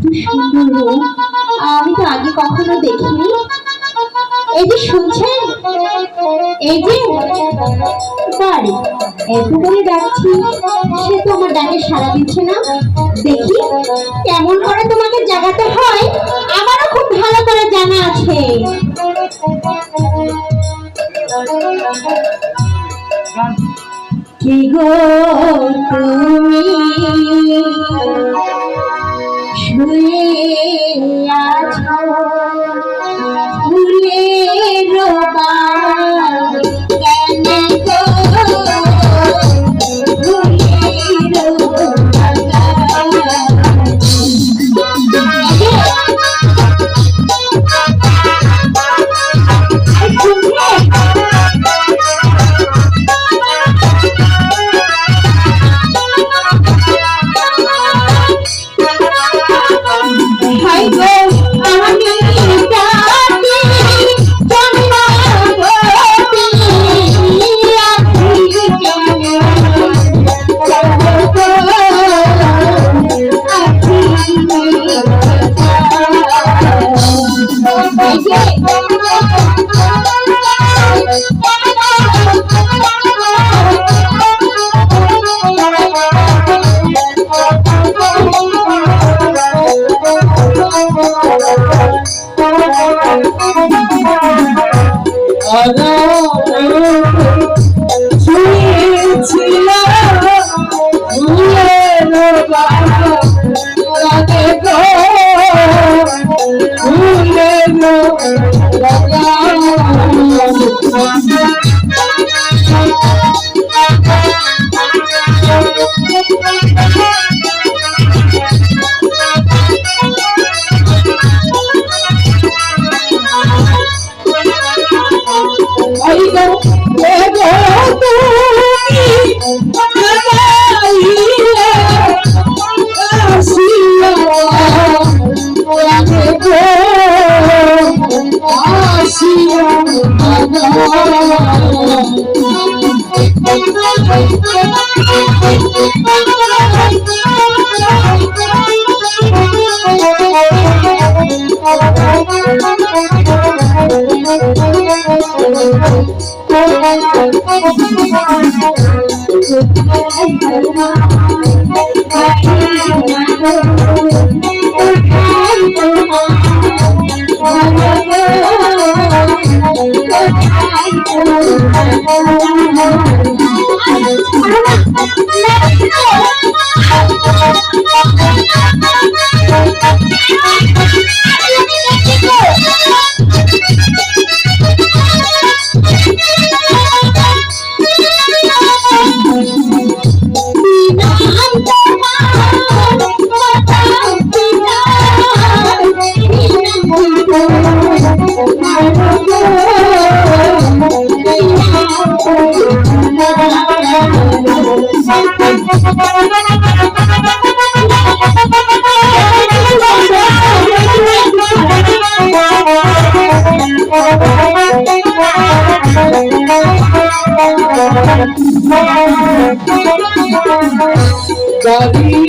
এত সুন্দর রূপ আমি তো আগে কখনো দেখিনি। এই যে শুনছেন, এই যে বাড়ি এত করে ডাকছি, সে তো আমার ডাকে সাড়া দিচ্ছে না। দেখি কেমন করে তোমাকে জাগাতে হয়, আমারও খুব ভালো করে জানা আছে। কি গো তুমি শুয়ে আছো ফুলের বাগানে, কেন গো ফুলের Dari